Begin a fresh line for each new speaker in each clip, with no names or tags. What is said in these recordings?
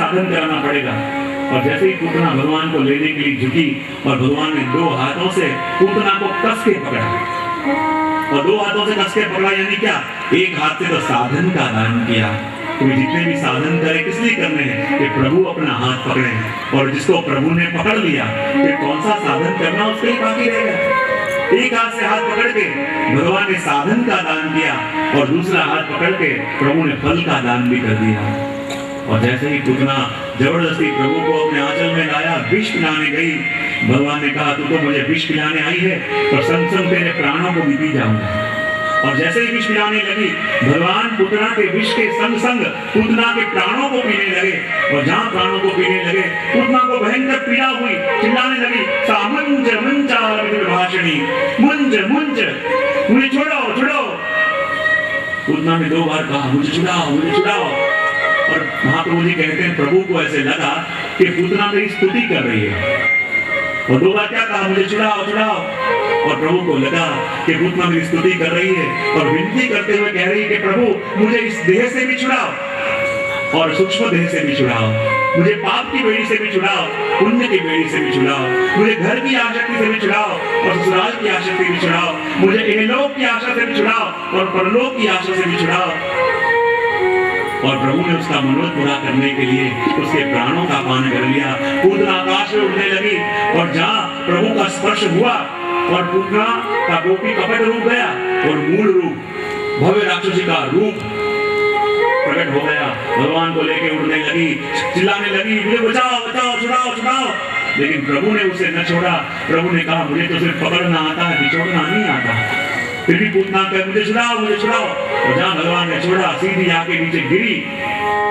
साधन कराना पड़ेगा। और जैसे ही पूतना भगवान को लेने के लिए झुकी और भगवान ने 2 हाथों से पूतना को कस के पकड़ा, और 2 हाथों से कस के पकड़ा यानी क्या, एक हाथ से तो साधन का दान किया। तो जितने भी साधन करे किस लिए करने हैं कि प्रभु अपना हाथ पकड़े, और जिसको प्रभु ने पकड़ लिया फिर कौन सा साधन करना उसके लिए बाकी रहेगा। एक हाथ से हाथ पकड़ के भगवान ने साधन का दान किया और दूसरा हाथ पकड़ के प्रभु ने फल का दान भी कर दिया। और जैसे ही पूतना जबरदस्ती प्रभु को अपने आंचल में लाया, विष पिलाने गई, भगवान ने कहा तू तो मुझे विष पिलाने आई है, पर संग संग तेरे प्राणों को भी पी जाऊंगा। और जैसे ही विष पिलाने लगी, भगवान पूतना के विष के संग संग पूतना के प्राणों को पीने लगे। और जहां प्राणों को पीने लगे, पूतना को भयंकर पीड़ा हुई, चिल्लाने लगी, सामंज मंचार भाषणी, मुंज मुंज, मुझे छुड़ाओ छुड़ाओ। पूतना ने 2 बार कहा मुझे छुड़ाओ मुझे छुड़ाओ। और महाप्रभु जी कहते हैं प्रभु को ऐसे लगा कि पूतना मेरी स्तुति कर रही है, और 2 बार क्या कहा मुझे छुड़ाओ छुड़ाओ। और प्रभु को लगा कि पूतना मेरी स्तुति कर रही है और विनती करते हुए कह रही है कि प्रभु मुझे इस देह से भी छुड़ाओ और सूक्ष्म देह से भी छुड़ाओ, मुझे पाप की बेड़ी से भी छुड़ाओ, पुण्य की बेड़ी से भी छुड़ाओ, मुझे घर की आसक्ति से भी छुड़ाओ और ससुराल की आसक्ति भी छुड़ाओ, मुझे इहलोक की आशा से भी छुड़ाओ और परलोक की आशा से भी छुड़ाओ। और प्रभु ने उसका मनोरथ पूरा करने के लिए उसके प्राणों का पान कर लिया। पूतना आकाश में उड़ने लगी, और जहां प्रभु का स्पर्श हुआ और पूतना का गोपी कपट रूप गया और मूल रूप भव्य राक्षसी का रूप प्रकट हो गया। भगवान को लेके उड़ने लगी, चिल्लाने लगी मुझे बचाओ बचाओ छुड़ाओ छुड़ाओ। लेकिन प्रभु ने उसे न छोड़ा। प्रभु ने कहा मुझे तो सिर्फ पकड़ना आता है, बिछोड़ना नहीं आता। फिर भी पूतना कहे मुझे छुड़ाओ मुझे छुड़ाओ। और जहां भगवान ने छोड़ा, सीधी आके नीचे गिरी,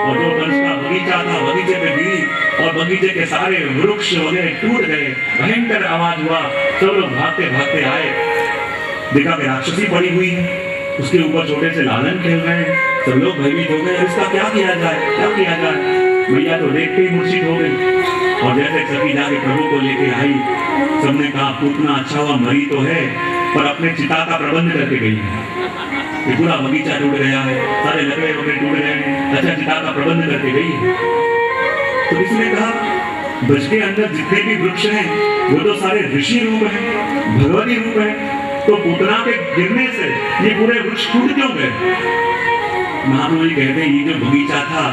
और जो कंस का बगीचा था बगीचे पे गिरी, और बगीचे के सारे वृक्ष वगैरह टूट गए, भयंकर आवाज हुआ। सब लोग भागते भागते आए, देखा कि राक्षसी पड़ी हुई है, उसके ऊपर छोटे से लालन खेल रहे हैं। सब लोग भयभीत हो गए, इसका क्या किया जाए क्या किया जाए। मैया तो देखते ही मूर्छित हो गई, और जैसे सखी जाके प्रभु को लेके आई, सबने कहा पूतना अच्छा हुआ मरी तो है पर अपने चिता का प्रबंध करके गई है। ये पूरा बगीचा टूट गया है, सारे लकड़े वगैरह टूट गए हैं, अच्छा चिता का प्रबंध करके गई है। तो किसने कहा ब्रज के अंदर जितने भी वृक्ष हैं वो तो सारे ऋषि रूप हैं, भगवती रूप हैं, तो पूतना के गिरने से ये पूरे वृक्ष टूट क्यों गए। महाप्रभु जी कहते हैं ये जो बगीचा था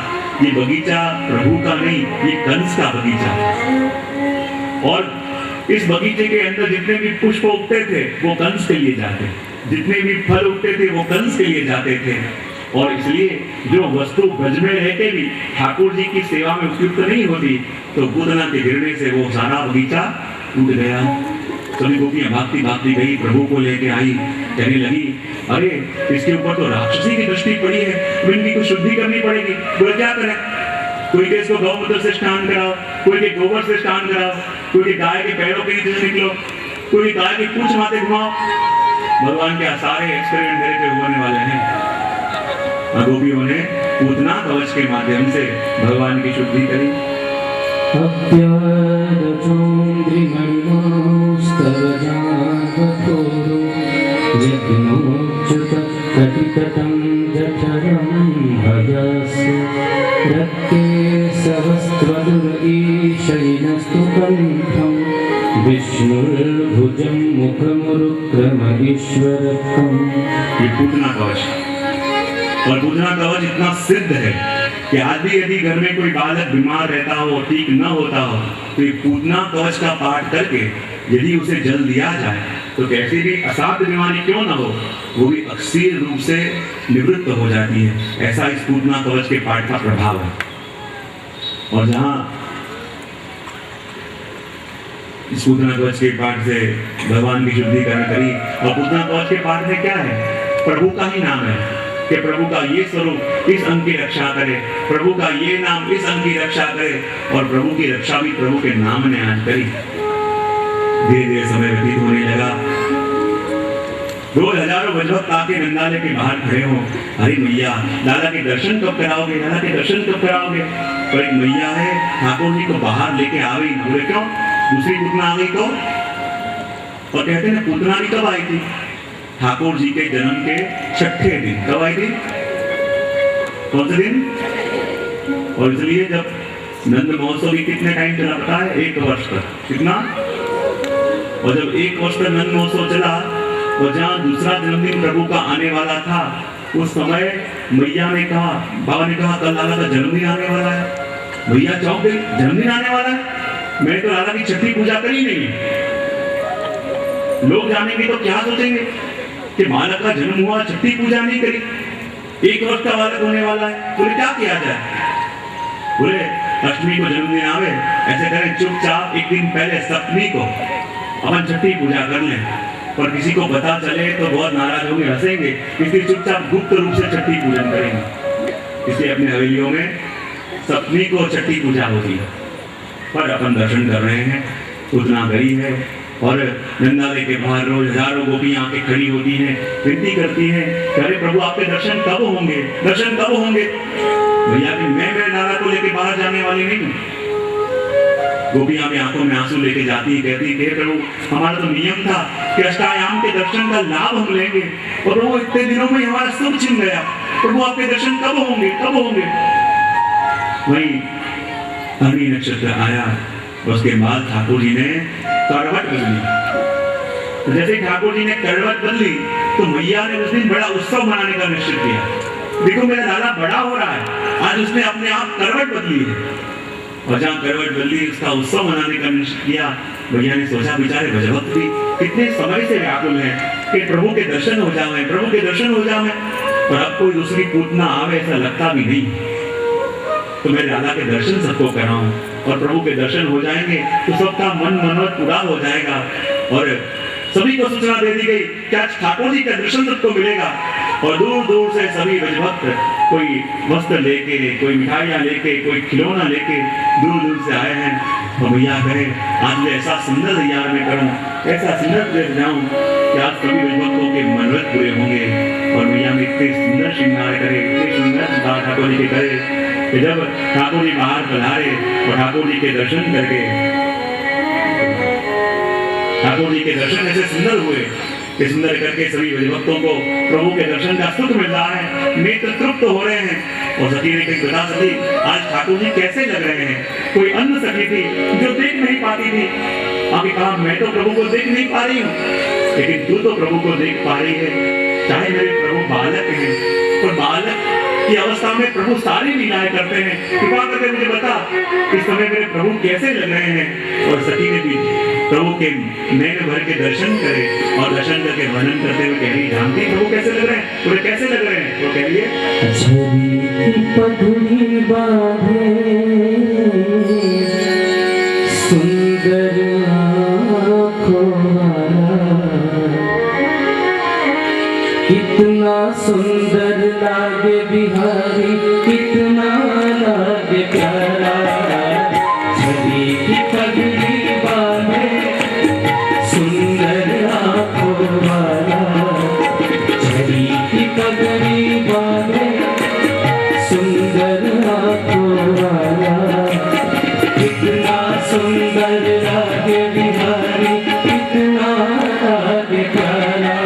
ये बगीचा प्रभु का नहीं, ये कंस का बगीचा था। और इस बगीचे के अंदर जितने भी पुष्प उगते थे वो कंस के लिए जाते, जितने भी फल उगते थे वो कंस के लिए जाते थे। और इसलिए जो वस्तु ब्रज में रहते भी ठाकुर जी की सेवा में उपयुक्त नहीं होती, तो पूतना के गिरने से वो सारा बगीचा टूट गया। सभी गोपियां भागती भागती गई, प्रभु को लेके आई, कहने लगी अरे इसके ऊपर तो राक्षसी की दृष्टि पड़ी है, तो इनकी कुछ शुद्धि करनी पड़ेगी। बोले क्या करें, कोई के इसको गौमूत्र से स्नान कराओ, कोई के गोबर से स्नान कराओ, कोई के गाय के पैरों के नीचे से निकलो, कोई गाय की पूंछ माथे घुमाओ। भगवान के सारे एक्सपेरिमेंट मेरे पे होने वाले हैं। गोपियों ने पूतना कवच के माध्यम से भगवान की शुद्धि करी।
विष्णुर्भुजं मुखमुरुक्रमईश्वरकम्।
ये पूतना कवच, और पूतना कवच इतना सिद्ध है कि आज भी यदि घर में कोई बालक बीमार रहता हो, ठीक न होता हो, तो ये पूतना कवच का पाठ करके यदि उसे जल दिया जाए तो कैसी भी असाध्य बीमारी क्यों न हो वो भी अक्षीर रूप से निवृत्त हो जाती है। ऐसा इस पूतना कवच के पाठ का प्रभाव है। और जहाँ इस पूतना कवच के पाठ से भगवान की शुद्धि करी, और पूतना कवच के पाठ में क्या है, प्रभु का ही नाम है कि प्रभु का ये स्वरूप इस अंग की रक्षा करे, प्रभु का ये नाम इस अंग की रक्षा करे, और प्रभु की रक्षा भी प्रभु के नाम ने आज करी। धीरे धीरे समय व्यतीत होने लगा। रोज हजारों भजभक्त आके नंदालय के बाहर खड़े हो, अरे मैया लाला के दर्शन कब कराओगे, लाला के दर्शन कब कराओगे। तो एक मैया है, ठाकुर जी को बाहर लेके आ गई। बोले क्यों, दूसरी पूतना आ गई तो। और कहते हैं पूतना भी कब आई थी, ठाकुर जी के जन्म के 6ठे दिन। कब आई थी, कौन से दिन। और इसलिए जब नंद महोत्सव भी कितने टाइम चला पता है? 1 वर्ष तक। कितना? और जब 1 वर्ष तक नंद महोत्सव चला और जहाँ दूसरा जन्मदिन प्रभु का आने वाला था, उस समय मैया ने कहा, बाबा ने कहा कल लाला का जन्मदिन आने वाला है। मैया चौंक गई, जन्मदिन आने वाला है? मैंने तो लाला की छठी पूजा करी नहीं है। लोग जानेंगे तो क्या सोचेंगे कि बालक का जन्म हुआ, छठी पूजा नहीं करी, 1 वर्ष का बालक होने वाला है। बोले क्या किया जाए? बोले अष्टमी को जन्मदिन आवे, ऐसे करें चुपचाप 1 दिन पहले सप्तमी को अपन छठी पूजा कर लें, और किसी को पता चले तो बहुत नाराज होंगे, हंसेंगे, इसलिए चुपचाप गुप्त रूप से छठी पूजन करेंगे। इसलिए अपने हवेलियों में सप्तमी को छठी पूजा होती है, पर अपन दर्शन कर रहे हैं, उतना गरीब है। और नंदालय के बाहर रोज हजारों गोपियां आके खड़ी होती हैं, विनती करती हैं, अरे प्रभु आपके दर्शन कब होंगे, दर्शन कब होंगे? भैया कि मैं मेरे लाला को लेके बाहर जाने वाली नहीं हूँ। गोपियां भी आंखों में आंसू लेके जाती, कहती कि प्रभु हमारा तो नियम था कि अष्टायाम के दर्शन का लाभ हम लेंगे, और प्रभु इतने दिनों में हमारा सब छिन गया, प्रभु आपके दर्शन कब होंगे, कब होंगे? वही अग्नि नक्षत्र आया, उसके बाद ठाकुर जी ने करवट बदली। जैसे ठाकुर जी ने करवट बदली तो मैया ने उस दिन बड़ा उत्सव मनाने का निश्चय किया। देखो मेरा लाला बड़ा हो रहा है, आज उसने अपने आप करवट बदली है, और जहाँ करवट बदली उसका उत्सव मनाने का निश्चय किया। भैया ने सोचा बेचारे भजभक्त भी कितने समय से व्याकुल हैं कि प्रभु के दर्शन हो जाए, प्रभु के दर्शन हो जाए, और अब कोई दूसरी पूतना आवे ऐसा लगता भी नहीं, तो मेरे लाला के दर्शन सबको कराऊं, और प्रभु के दर्शन हो जाएंगे तो सबका मन मनोरथ पूरा हो जाएगा। और सभी को सूचना दे दी गई कि आज ठाकुर जी का दर्शन सबको मिलेगा, और दूर दूर से सभी भजभक्त कोई वस्त्र लेके, कोई मिठाइयाँ लेके, कोई खिलौना लेके दूर दूर से आए हैं। तो भैया कहे आज मैं ऐसा सुंदर तैयार में करूँ, ऐसा सुंदर ड्रेस जाऊँ कि आज सभी भजभक्तों के मनोरथ पूरे होंगे। और भैया में इतने सुंदर श्रृंगार करे, इतने सुंदर श्रृंगार ठाकुर जी के करे कि जब ठाकुर जी बाहर पधारे और ठाकुर जी के दर्शन करके, ठाकुर जी के दर्शन ऐसे सुंदर हुए कि सुंदर करके सभी भक्तों को प्रभु के दर्शन का सुख मिल रहा है, नेत्र तृप्त हो रहे हैं। और सखी ने कहीं बता सकी आज ठाकुर जी कैसे लग रहे हैं। कोई अन्य सखी थी जो देख नहीं पाती थी, अभी कहा मैं तो प्रभु को देख नहीं पा रही हूँ, लेकिन तू तो प्रभु को देख पा रही है। चाहे मेरे प्रभु बालक हैं, पर बालक की अवस्था में प्रभु सारी लीलाएं करते हैं, कृपा करके मुझे बता इस समय मेरे प्रभु कैसे लग रहे हैं। और सखी ने भी प्रभु के नैन भर के दर्शन करे, और दर्शन करके वर्णन करते हुए कह रही जानती प्रभु कैसे लग रहे हैं, पूरे कैसे लग रहे हैं? तो कह रही
सुंदर कितना सुंदर लागे बिहारी, कितना लागे प्यारा, छवि की पगड़ी बांधे सुंदर आँखों वाला, छवि की पगड़ी बांधे सुंदर आँखों वाला, कितना सुंदर लागे बिहारी, कितना लागे प्यारा,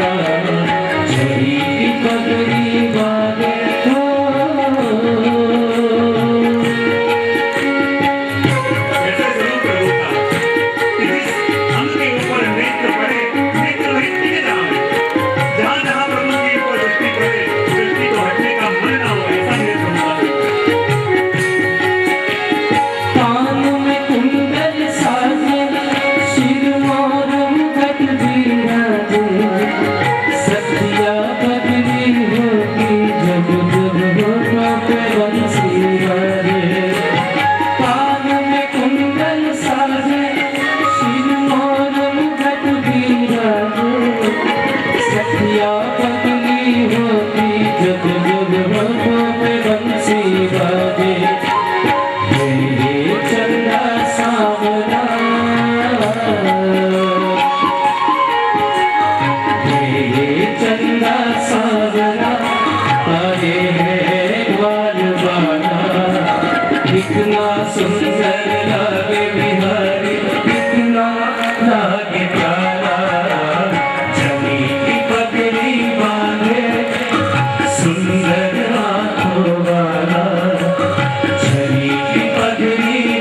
पगड़ी बांधे सुंदर आँखों वाला, छवि की पगड़ी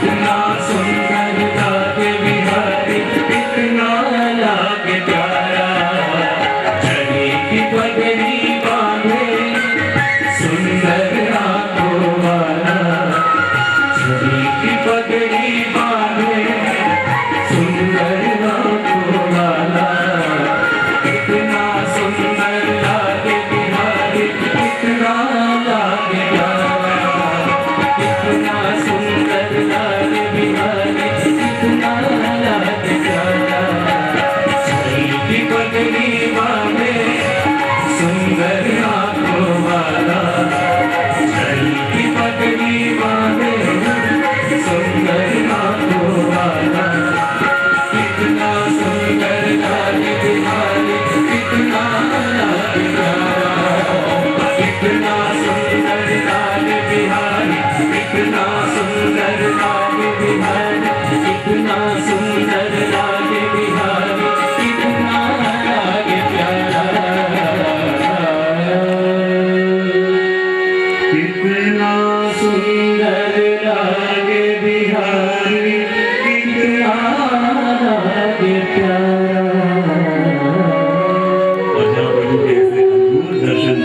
कितना सुंदर लागे बिहारी, कितना लागे प्यारा। छड़ी की पगड़ी बांधे सुंदर आंखों वाला, छड़ी की पगड़ी बांधे सुंदर आंखों वाला। कितना सुंदर लागे बिहारी, कितना लागे प्यारा। कितना सुंदर लागे बिहारी, कितना लागे प्यारा। छड़ी की पगड़ी बांधे सुंदर आंखों वाला, छड़ी की पगड़ी बांधे सुंदर आंखों वाला। कितना सुंदर लागे बिहारी, कितना लागे प्यारा। कितना सुंदर लागे बिहारी, कितना सुंदर लागे बिहारी। कितना सुंदर लागे बिहारी, कितना लागे प्यारा।
कितना
सुंदर लागे बिहारी, कितना लागे प्यारा।
और जहाँ प्रभु के ऐसे अद्भुत दर्शन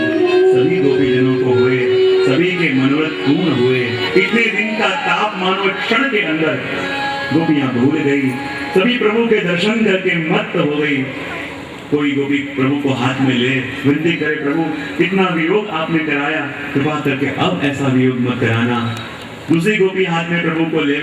सभी गोपीजनों को हुए, सभी के मनोरथ पूर्ण हुए। इतने दिन का ताप मानो क्षण के अंदर गोपियां भूल गई, सभी प्रभु के दर्शन करके मत्त हो गई। कोई गोपी प्रभु को हाथ में ले विनती करे, प्रभु इतना वियोग आपने कराया, कृपा करके अब ऐसा वियोग मत कराना। दूसरी गोपी हाथ में प्रभु को ले